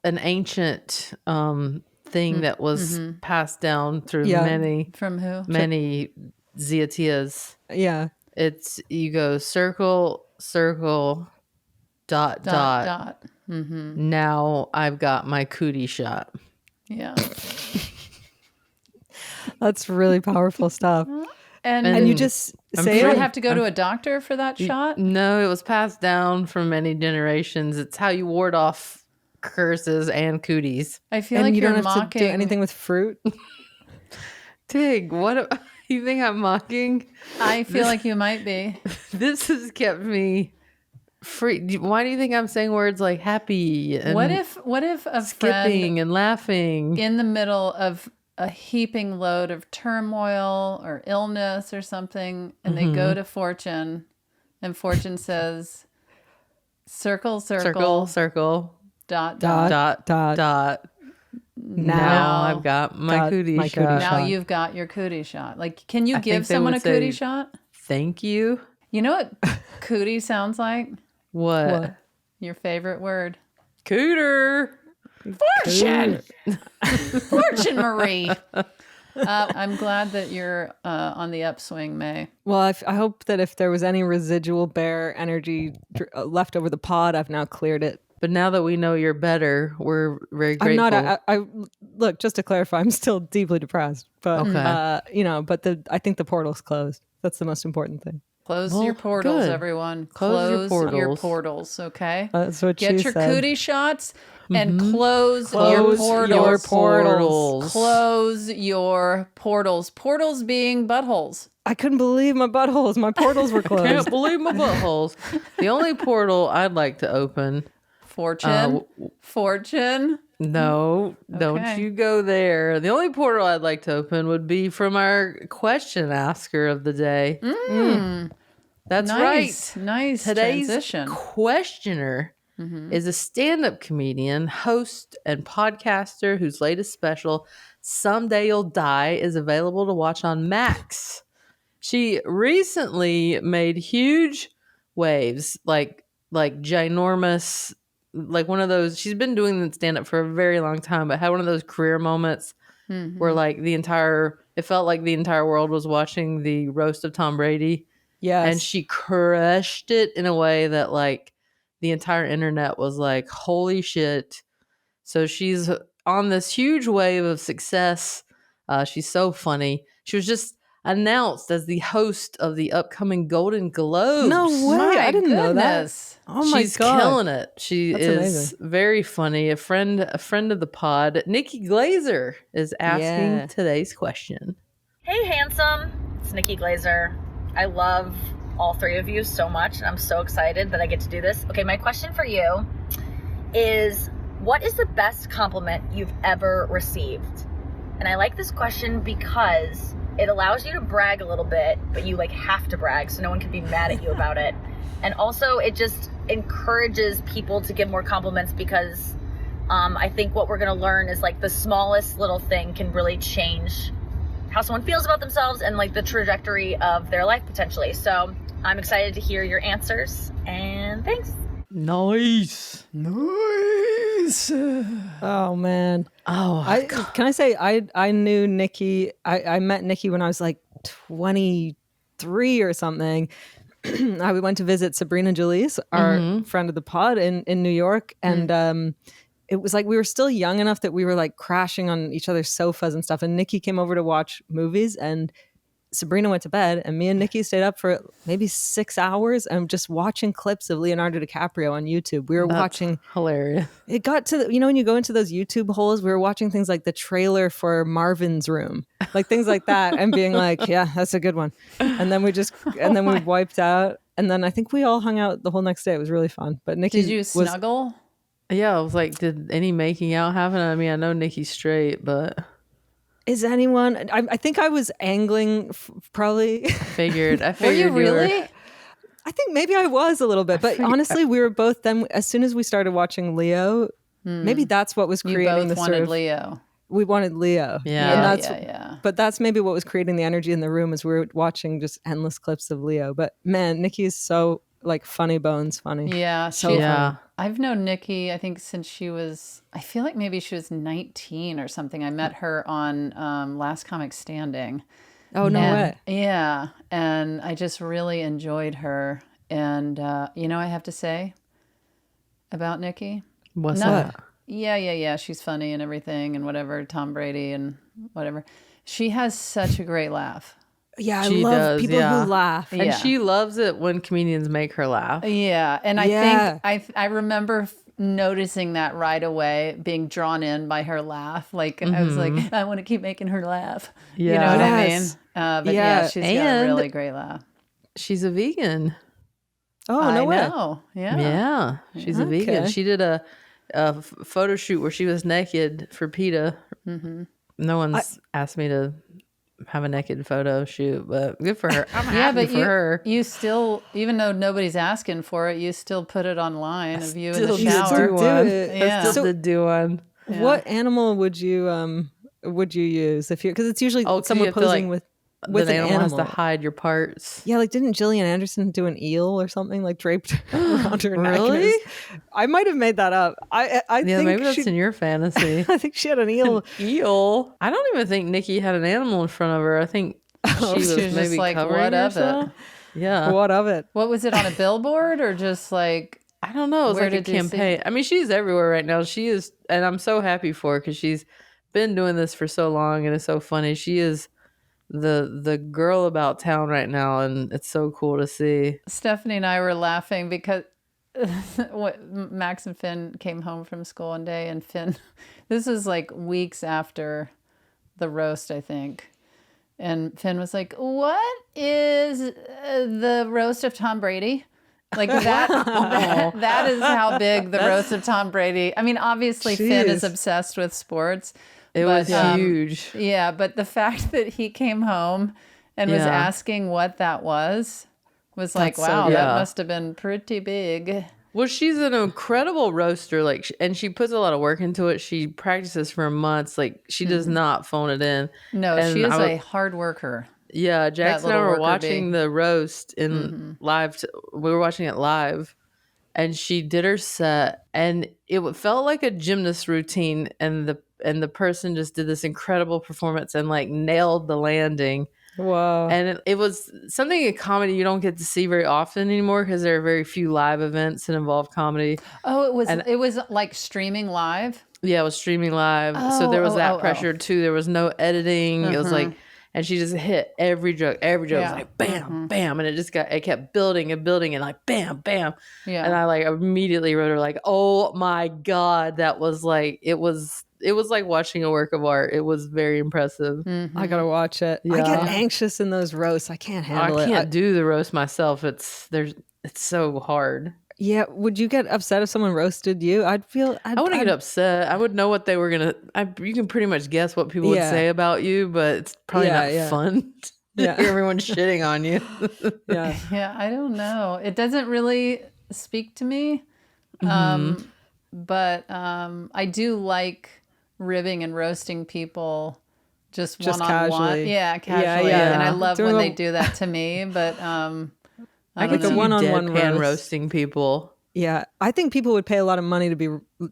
ancient thing that was passed down through many From who? Ziatias. Yeah. It's you go circle, dot. Mm-hmm. Now I've got my cootie shot. Yeah. That's really powerful stuff. And you just I'm say You sure- don't it. have to go to a doctor for that shot? No, it was passed down from many generations. It's how you ward off curses and cooties. I feel And like you you're don't have mocking. to do anything with fruit. Tig, you think I'm mocking? I feel like you might be. This has kept me free. Why do you think I'm saying words like happy and What if a skipping friend and laughing? in the middle of a heaping load of turmoil or illness or something, and they go to Fortune, and Fortune says, circle, Circle, circle, dot, Dot. dot. Now I've got my cootie my shot. cootie Now shot. you've got your cootie shot. Like, can you I give think they someone would a cootie say- shot? Thank you. You know what cootie sounds like? What? Your favorite word. Cooter. Fortune! Fortune Marie. I'm glad that you're on the upswing, May. Well, I hope that if there was any residual bear energy left over the pod, I've now cleared it. But now that we know you're better, we're very I'm grateful. not. I look, just to clarify, I'm still deeply depressed. But Okay. but I think the portal's closed. That's the most important thing. Close Well, your portals, good. everyone. Close your your portals. portals, okay? That's what Get she your said. cootie shots and close, Close your your portals. portals. Close your portals. Portals being buttholes. I couldn't believe my buttholes. My portals were closed. Can't believe my buttholes. The only portal I'd like to open. Fortune. Fortune. No, don't Okay. you go there. The only portal I'd like to open would be from our question asker of the day. That's Nice. right. Nice Today's transition. questioner is a stand-up comedian, host, and podcaster whose latest special, Someday You'll Die, is available to watch on Max. She recently made huge waves, like ginormous, like one of those. She's been doing stand-up for a very long time, but had one of those career moments where like it felt like the entire world was watching the roast of Tom Brady. Yes. And she crushed it in a way that like the entire internet was like, holy shit. So she's on this huge wave of success. She's so funny. She was just announced as the host of the upcoming Golden Globes. No way. My I didn't know that. goodness. Oh my She's god. killing it. She That's is amazing. very funny. A friend of the pod, Nikki Glazer, is asking Yeah. today's question. Hey, handsome. It's Nikki Glazer. I love all three of you so much, and I'm so excited that I get to do this. Okay, my question for you is, what is the best compliment you've ever received? And I like this question because it allows you to brag a little bit, but you like have to brag so no one can be mad at you about it. And also it just encourages people to give more compliments because I think what we're going to learn is like the smallest little thing can really change how someone feels about themselves and like the trajectory of their life potentially. So I'm excited to hear your answers, and thanks. Nice. Oh man. Oh, Can I say I knew Nikki. I met Nikki when I was like 23 or something. We went to visit Sabrina Jalise, our friend of the pod in New York, and it was like we were still young enough that we were like crashing on each other's sofas and stuff. And Nikki came over to watch movies, and Sabrina went to bed, and me and Nikki stayed up for maybe 6 hours and just watching clips of Leonardo DiCaprio on YouTube. We were watching. hilarious. It got to when you go into those YouTube holes, we were watching things like the trailer for Marvin's Room, like things like that, and being like, "Yeah, that's a good one." And then we we wiped out, and then I think we all hung out the whole next day. It was really fun. But Nikki, Did you snuggle? Yeah, I was like, did any making out happen? I mean, I know Nikki's straight, but is anyone? I think I was angling, probably. I figured Were you really? I think maybe I was a little bit, but honestly, we were both. Then, as soon as we started watching Leo, maybe that's what was You creating both the wanted sort of. Leo. We wanted Leo. Yeah. And Yeah, that's, yeah. But that's maybe what was creating the energy in the room as we were watching just endless clips of Leo. But man, Nikki is so like funny bones funny. Yeah, So yeah. I've known Nikki, I think, since she was, I feel like maybe she was 19 or something. I met her on Last Comic Standing. Oh, no way. Yeah, and I just really enjoyed her. And, I have to say about Nikki? What's No. that? Yeah. She's funny and everything and whatever, Tom Brady and whatever. She has such a great laugh. Yeah, I She love does, people yeah. who laugh. And Yeah. she loves it when comedians make her laugh. Yeah, and I Yeah. think I remember noticing that right away, being drawn in by her laugh. Like I was like, I want to keep making her laugh. You know Yeah. what I mean? Yes. But Yeah, she's got a and- really great laugh. She's a vegan. Oh, no I way. know. Yeah. She's a vegan. Okay. She did a photo shoot where she was naked for PETA. No one's asked me to have a naked photo shoot, but good for her. I'm Yeah, happy but for her. you still, even though nobody's asking for it, you still put it online of you in the Still did shower. do one. it. Yeah. I still So- did do one. What animal would you use if you? Because it's usually 'Cause someone you have to, posing like, with the an animal has animal. to hide your parts. Yeah, like didn't Gillian Anderson do an eel or something like draped around her neck? And it Really? was- I might have made that up. I Yeah, think maybe that's she, in your fantasy. I think she had an eel. Eel. I don't even think Nikki had an animal in front of her. I think she was just maybe like, covering what of it? herself. Yeah. What of it? What was it, on a billboard or just like, I don't know. It was Where like a did you see campaign. I mean, she's everywhere right now. She is, and I'm so happy for her because she's been doing this for so long, and it's so funny. She is the girl about town right now, and it's so cool to see. Stephanie and I were laughing because Max and Finn came home from school one day, and Finn, this is like weeks after the roast, I think. And Finn was like, "What is the roast of Tom Brady?" Like that is how big the roast of Tom Brady. I mean, obviously Finn is Jeez. obsessed with sports. It but, was huge. Yeah, but the fact that he came home and was Yeah. asking what that was like, That's so wow, good. that Yeah. must have been pretty big. Well, she's an incredible roaster, like, and she puts a lot of work into it. She practices for months. Like, she does not phone it in. No, And she is I a hard worker. Yeah, Jackson and I little were worker watching bee. the roast in live. We were watching it live, and she did her set, and it felt like a gymnast routine. And the person just did this incredible performance and like nailed the landing. Whoa. And it was something in comedy you don't get to see very often anymore because there are very few live events that involve comedy. Oh, it was like streaming live. Yeah, it was streaming live. So there was that pressure too. There was no editing. It was like, and she just hit every joke. Every joke was like bam, bam. And it kept building and building and like bam, bam. Yeah. And I like immediately wrote her like, oh my God, that was like, it was like watching a work of art. It was very impressive. I gotta watch it. I get Yeah. anxious in those roasts. I can't handle I it. can't do the roast myself. It's so hard. Yeah, would you get upset if someone roasted you? I wouldn't get upset. I would know what they were gonna. You can pretty much guess what people would Yeah. say about you, but it's probably Yeah, not yeah. fun to Yeah. hear everyone shitting on you. Yeah. Yeah, I don't know. It doesn't really speak to me. But I do like ribbing and roasting people just Just one-on-one. casually. Yeah, casually. yeah. And I love Doing when a- they do that to me. But I don't could know. see you one-on-one deadpan roast. roasting people. Yeah, I think people would pay a lot of money to be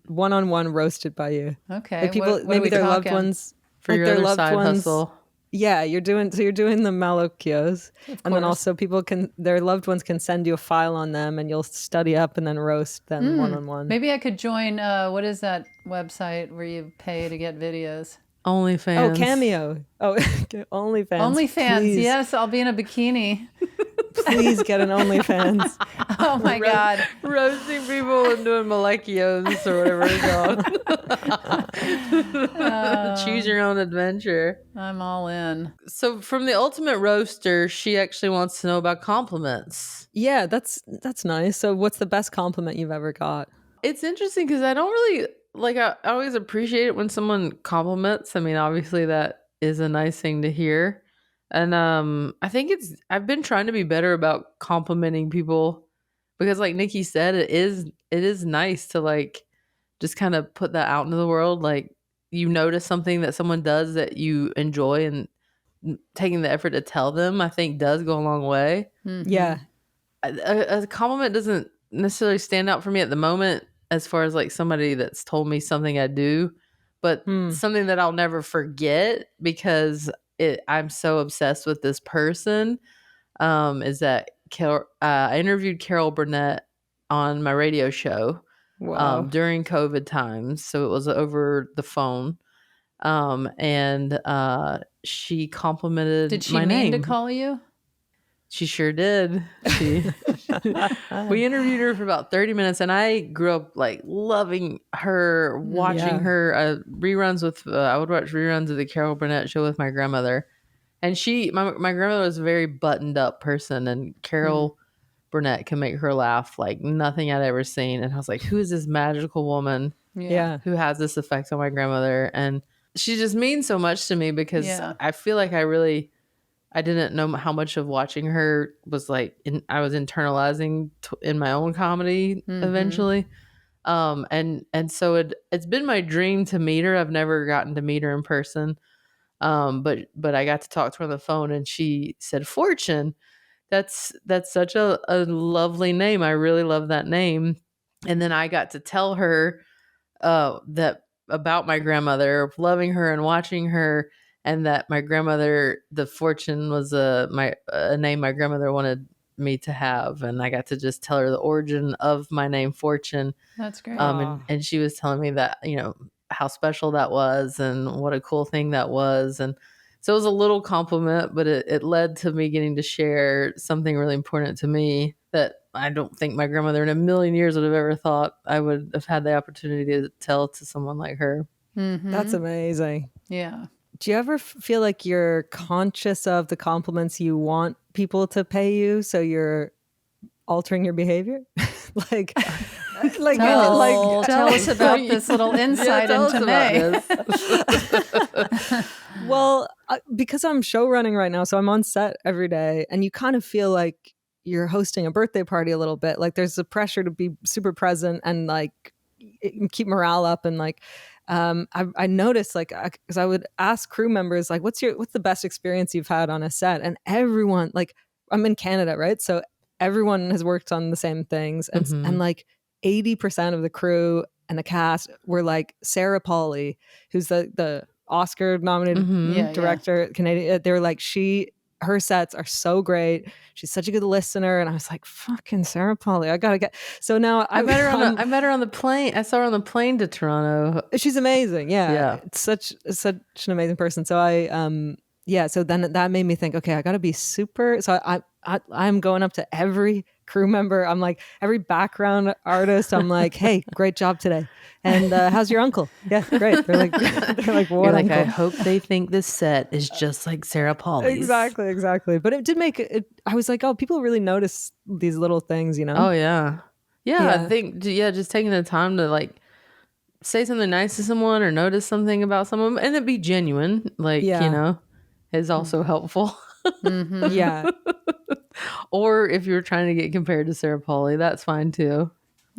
one-on-one roasted by you. Okay. Like people, what are maybe we their loved talking? ones, For like your their other loved side ones. hustle. Yeah, you're doing the malocchios, and then course. also their loved ones can send you a file on them, and you'll study up and then roast them one-on-one. Maybe I could join, what is that website where you pay to get videos? OnlyFans. Oh, Cameo. Oh, OnlyFans. OnlyFans. Please, Yes, I'll be in a bikini. please get an OnlyFans. Oh my God. Roasting people and doing molecules or whatever it's called. Choose your own adventure. I'm all in. So from the ultimate roaster, she actually wants to know about compliments. Yeah, that's nice. So, what's the best compliment you've ever got? It's interesting because I don't really like. I always appreciate it when someone compliments. I mean, obviously that is a nice thing to hear, and I think I've been trying to be better about complimenting people because, like Nikki said, it is nice to like just kind of put that out into the world. Like you notice something that someone does that you enjoy, and taking the effort to tell them, I think, does go a long way. Yeah, A compliment doesn't necessarily stand out for me at the moment as far as like somebody that's told me something I do, but something that I'll never forget because I'm so obsessed with this person is that I interviewed Carol Burnett on my radio show wow. during COVID times, so it was over the phone. And she complimented Did she my mean name. to call you? She sure did. We interviewed her for about 30 minutes, and I grew up like loving her, watching her reruns with. I would watch reruns of the Carol Burnett show with my grandmother, and my grandmother was a very buttoned up person, and Carol Burnett can make her laugh like nothing I'd ever seen. And I was like, who is this magical woman Yeah. who has this effect on my grandmother? And she just means so much to me because I feel like I didn't know how much of watching her was like I was internalizing in my own comedy eventually. And so it's been my dream to meet her. I've never gotten to meet her in person. But I got to talk to her on the phone, and she said, Fortune. That's such a lovely name. I really love that name. And then I got to tell her that about my grandmother, loving her and watching her, and that my grandmother, the Fortune, was a name my grandmother wanted me to have, and I got to just tell her the origin of my name, Fortune. That's great. And she was telling me that how special that was and what a cool thing that was, and so it was a little compliment, but it led to me getting to share something really important to me that I don't think my grandmother in a million years would have ever thought I would have had the opportunity to tell to someone like her. That's amazing. Yeah. Do you ever feel like you're conscious of the compliments you want people to pay you, so you're altering your behavior? like tell us about this little insight into May. Well, because I'm show running right now, so I'm on set every day, and you kind of feel like you're hosting a birthday party a little bit. Like there's a pressure to be super present and like keep morale up. And like I noticed, like, because I would ask crew members, like, what's the best experience you've had on a set? And everyone, like, I'm in Canada, right? So everyone has worked on the same things, and like 80% of the crew and the cast were like Sarah Polley, who's the Oscar nominated director, Canadian. They were like, her sets are so great. She's such a good listener. And I was like, fucking Sarah Polley, I gotta get. So now I met her on the plane. I saw her on the plane to Toronto. She's amazing. Yeah. It's such an amazing person. So so then that made me think, okay, I gotta be super. So I'm going up to every crew member. I'm like, every background artist, I'm like, hey, great job today. And how's your uncle? Yeah, great. They're like, what You're like, uncle? I hope they think this set is just like Sarah Polley's. Exactly. But it did make it. I was like, oh, people really notice these little things, Oh yeah. I think just taking the time to like say something nice to someone or notice something about someone and it be genuine, like is also helpful. Yeah. Or if you're trying to get compared to Sarah Polley, that's fine too.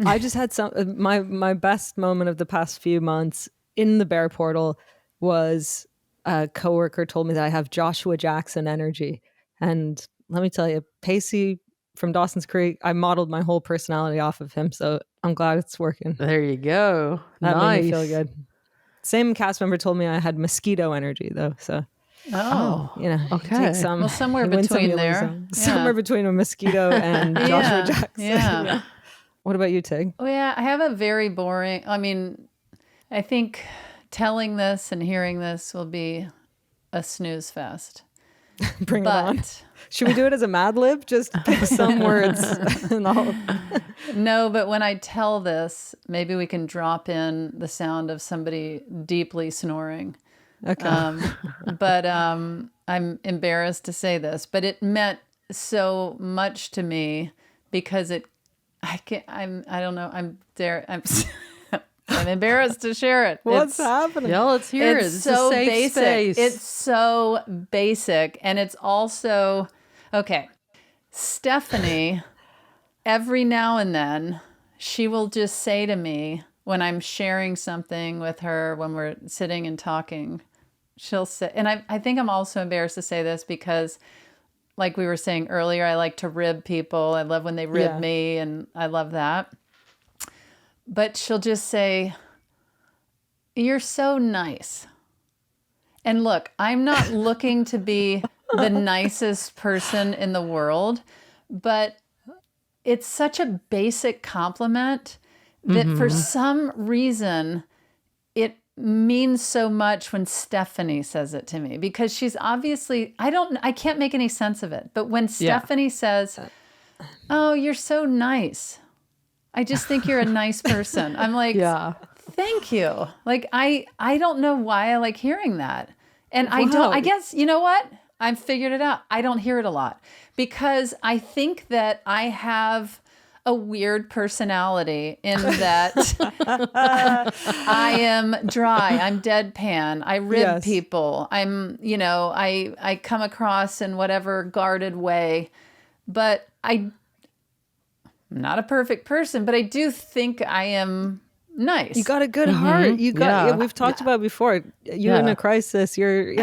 I just had my best moment of the past few months in the Bear Portal was a coworker told me that I have Joshua Jackson energy. And let me tell you, Pacey from Dawson's Creek, I modeled my whole personality off of him. So I'm glad it's working. There you go. That nice. made me feel good. Same cast member told me I had mosquito energy though. So okay. Take some, well, somewhere between there. Somewhere between a mosquito and Joshua Jackson. Yeah. What about you, Tig? Oh yeah, I have a very boring. I mean, I think telling this and hearing this will be a snooze fest. Bring it on. Should we do it as a Mad Lib? Just pick some words and all. No, but when I tell this, maybe we can drop in the sound of somebody deeply snoring. Okay. But I'm embarrassed to say this, but it meant so much to me because I don't know. I'm embarrassed to share it. What's happening? Yeah, let's hear it. It's so a safe basic. Space. It's so basic. And it's also, okay, Stephanie, every now and then, she will just say to me when I'm sharing something with her, when we're sitting and talking, she'll say, and I think I'm also embarrassed to say this because like we were saying earlier, I like to rib people. I love when they rib me, and I love that. But she'll just say, "You're so nice." And look, I'm not looking to be the nicest person in the world, but it's such a basic compliment that for some reason, it means so much when Stephanie says it to me, because she's obviously, I can't make any sense of it. But when Stephanie says, "Oh, you're so nice. I just think you're a nice person." I'm like, thank you. Like, I don't know why I like hearing that. And I guess, you know what? I've figured it out. I don't hear it a lot because I think that I have a weird personality in that I am dry. I'm deadpan. I rib people. I'm, I come across in whatever guarded way, but I'm not a perfect person, but I do think I am nice. You got a good heart. You got. We've talked about before. You're in a crisis. You're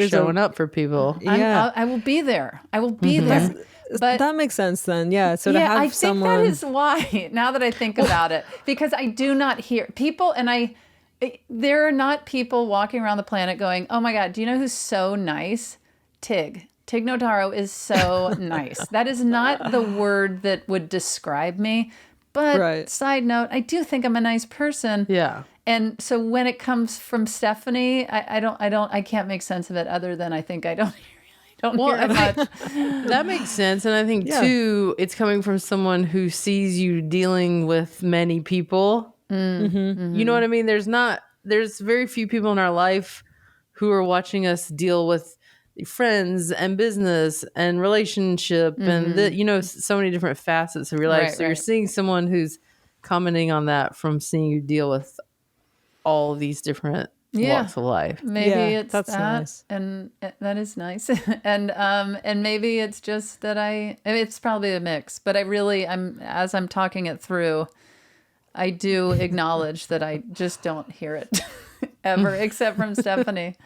showing up for people. I will be there. I will be there. But that makes sense then. Yeah. So to have someone. I think that is why. Now that I think about it, because I do not hear people, and there are not people walking around the planet going, "Oh my God, do you know who's so nice? Tig Notaro is so nice." That is not the word that would describe me. But side note, I do think I'm a nice person. Yeah. And so when it comes from Stephanie, I can't make sense of it other than I think I don't hear it much. That makes sense. And I think too, it's coming from someone who sees you dealing with many people. Mm-hmm. You know what I mean? There's very few people in our life who are watching us deal with friends and business and relationship and so many different facets of your life. So you're seeing someone who's commenting on that from seeing you deal with all these different walks of life. Maybe it's that's that, nice. and that is nice. and maybe it's just that it's probably a mix, but as I'm talking it through, I do acknowledge that I just don't hear it ever, except from Stephanie.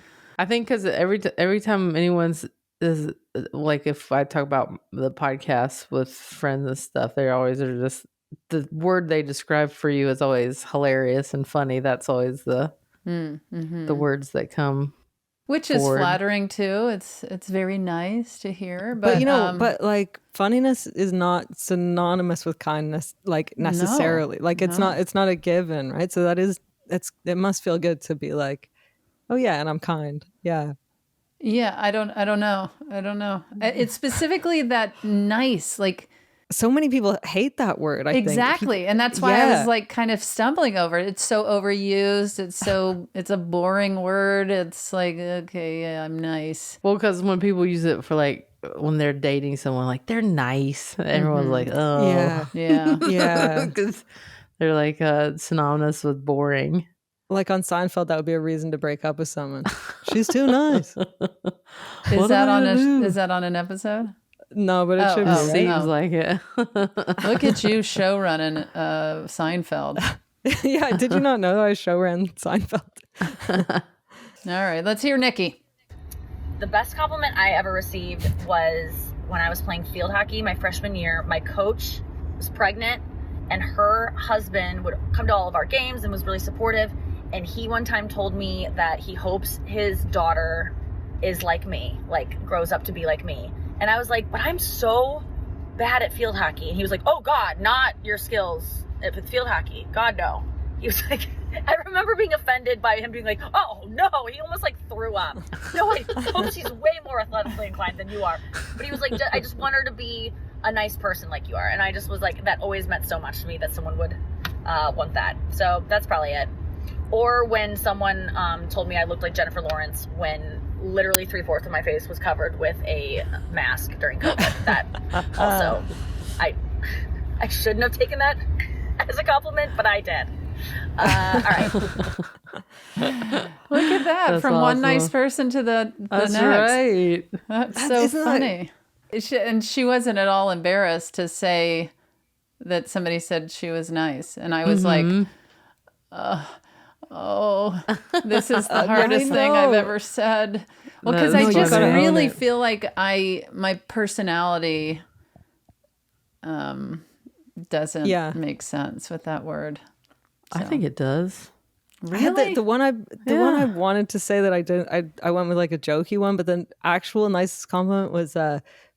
I think because every time anyone's is like, if I talk about the podcast with friends and stuff, they always are just, the word they describe for you is always hilarious and funny. That's always the words that come, which is flattering too. It's very nice to hear, but but like funniness is not synonymous with kindness, like necessarily. It's not a given, right? So it must feel good to be like, oh yeah, and I'm kind. Yeah. Yeah, I don't know. It's specifically that nice, like, so many people hate that word. I think exactly, and that's why I was like kind of stumbling over it. It's so overused. It's a boring word. It's like, okay, yeah, I'm nice. Well, because when people use it for like when they're dating someone, like they're nice, everyone's like, oh yeah, because they're like synonymous with boring. Like on Seinfeld, that would be a reason to break up with someone. She's too nice. Is that on an episode? No, but it should be. Seems like it. Look at you show running Seinfeld. Yeah, did you not know I show ran Seinfeld? All right, let's hear Nikki. The best compliment I ever received was when I was playing field hockey my freshman year. My coach was pregnant, and her husband would come to all of our games and was really supportive. And he one time told me that he hopes his daughter is like me, like grows up to be like me. And I was like, but I'm so bad at field hockey. And he was like, oh God, not your skills at field hockey. God, no. He was like, I remember being offended by him being like, oh no, he almost like threw up. No, I hope she's way more athletically inclined than you are. But he was like, I just want her to be a nice person like you are. And I just was like, that always meant so much to me that someone would want that. So that's probably it. Or when someone told me I looked like Jennifer Lawrence when literally 3/4 of my face was covered with a mask during COVID. That also, I shouldn't have taken that as a compliment, but I did. All right. Look at that. That's from awesome. One nice person to the That's next. right. That's so funny. And she wasn't at all embarrassed to say that somebody said she was nice. And I was like, oh, this is the hardest thing I've ever said. Well, because I just really feel like my personality doesn't make sense with that word. So. I think it does. Really? I had the one I wanted to say that I didn't. I went with like a jokey one, but the actual nicest compliment was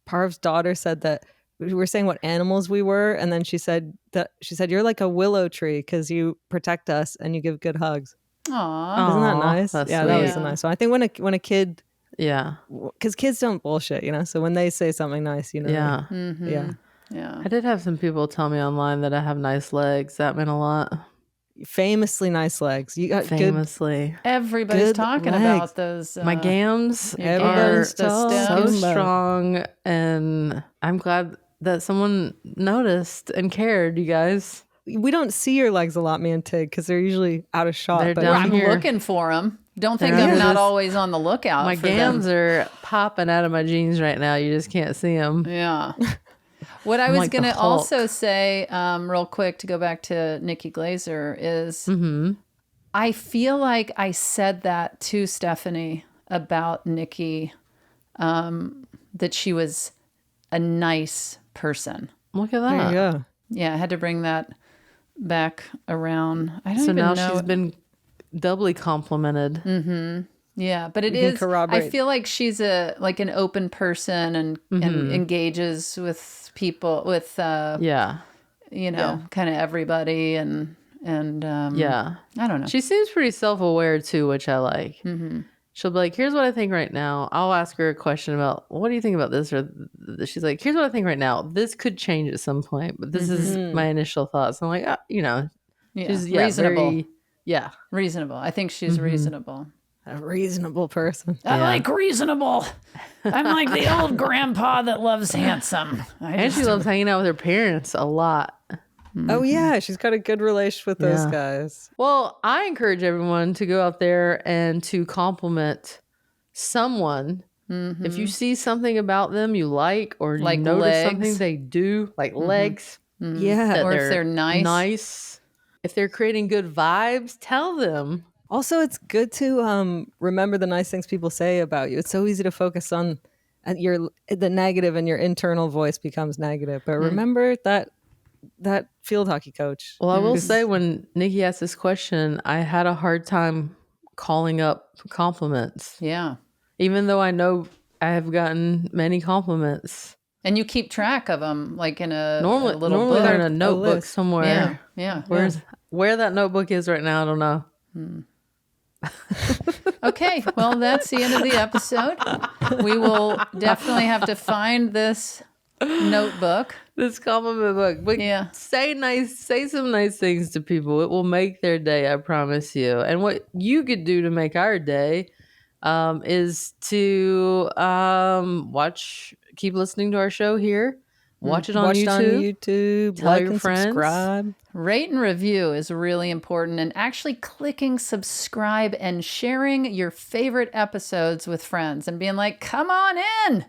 Parv's daughter said that we were saying what animals we were, and then she said you're like a willow tree because you protect us and you give good hugs. Aw. Isn't that Aw, nice? that's Yeah, that was sweet. a nice one. I think when a kid, Yeah. because kids don't bullshit, So when they say something nice, Yeah. yeah, Yeah. I did have some people tell me online that I have nice legs. That meant a lot. famously nice legs. You got Famously. Everybody's Good talking legs. about those. My gams your are Everybody's the so talking stems. about- strong, and I'm glad that someone noticed and cared, you guys. We don't see your legs a lot, me and Tig, because they're usually out of shot. They're but down I'm here. looking for them. Don't think They're I'm under not this- always on the lookout My for gams them. are popping out of my jeans right now. You just can't see them. Yeah. What I I'm was like the going to Hulk. also say, real quick, to go back to Nikki Glazer, is Mm-hmm. I feel like I said that to Stephanie about Nikki, that she was a nice person. Look at there you that. go. Yeah, I had to bring that back around. I don't So even now know. she's been doubly complimented. Yeah, but it You can is. I corroborate. feel like she's an open person and engages with people, with Yeah. kind of everybody, and Yeah. I don't know. She seems pretty self-aware too, which I like. Mm-hmm. She'll be like, here's what I think right now. I'll ask her a question about, what do you think about this? Or she's like, here's what I think right now. This could change at some point, but this is my initial thoughts. I'm like, yeah, she's reasonable. reasonable. I think she's reasonable. A reasonable person. I like reasonable. I'm like the old grandpa that loves handsome. And she loves hanging out with her parents a lot. Oh yeah, she's got a good relation with those Yeah. guys. Well, I encourage everyone to go out there and to compliment someone. If you see something about them you like, or you Like notice legs. something they do, like legs, Yeah. that Or if they're nice. if they're creating good vibes, tell them. Also, it's good to remember the nice things people say about you. It's so easy to focus on the negative, and your internal voice becomes negative. But remember that field hockey coach. Well, I will say, when Nikki asked this question, I had a hard time calling up compliments, Yeah. even though I know I have gotten many compliments. And you keep track of them, like in a Normally little they're book. in a notebook list. somewhere. Yeah. Where that notebook is right now, I don't know. Okay. Well, that's the end of the episode. We will definitely have to find this notebook. This compliment book. But Yeah. say some nice things to people. It will make their day, I promise you. And what you could do to make our day is to keep listening to our show here. Watch it on Watch it YouTube. on YouTube. Tell like your and friends. subscribe. Rate and review is really important, and actually clicking subscribe and sharing your favorite episodes with friends and being like, come on in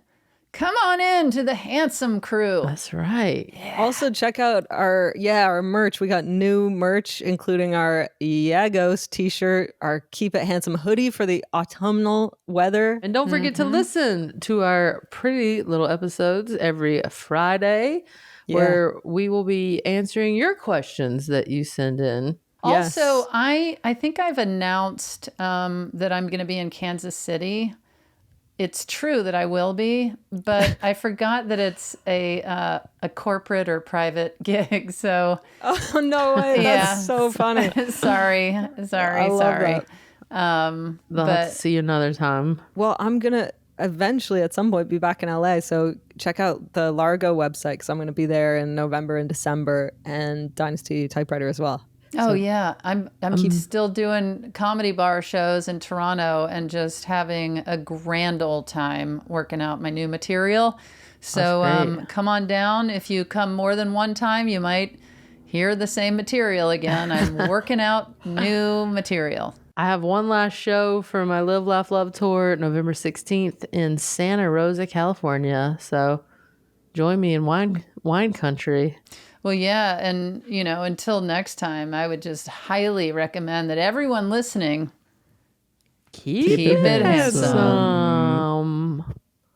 to the handsome crew. That's right. Also, check out our merch. We got new merch, including our Yagos t-shirt, our Keep It Handsome hoodie for the autumnal weather. And don't forget to listen to our pretty little episodes every Friday, where we will be answering your questions that you send in. Yes. Also, I think I've announced that I'm going to be in Kansas City. It's true that I will be, but I forgot that it's a corporate or private gig. So Oh no way! Yeah. That's so funny. sorry. I love that. They'll have But to see you another time. Well, I'm gonna eventually at some point be back in LA, so check out the Largo website because I'm gonna be there in November and December, and Dynasty Typewriter as well. oh yeah, I'm still doing comedy bar shows in Toronto and just having a grand old time working out my new material. So That's great. come on down. If you come more than one time, you might hear the same material again. I'm working out new material. I have one last show for my Live, Laugh, Love tour, November 16th in Santa Rosa, California. So join me in wine country. Well, yeah, and until next time, I would just highly recommend that everyone listening Keep it handsome. handsome.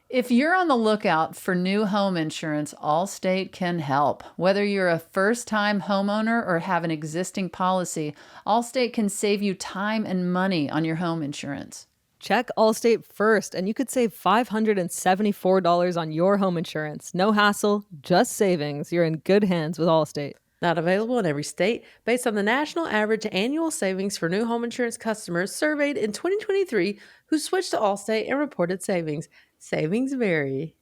If you're on the lookout for new home insurance, Allstate can help. Whether you're a first-time homeowner or have an existing policy, Allstate can save you time and money on your home insurance. Check Allstate first, and you could save $574 on your home insurance. No hassle, just savings. You're in good hands with Allstate. Not available in every state based on the national average annual savings for new home insurance customers surveyed in 2023 who switched to Allstate and reported savings. Savings vary.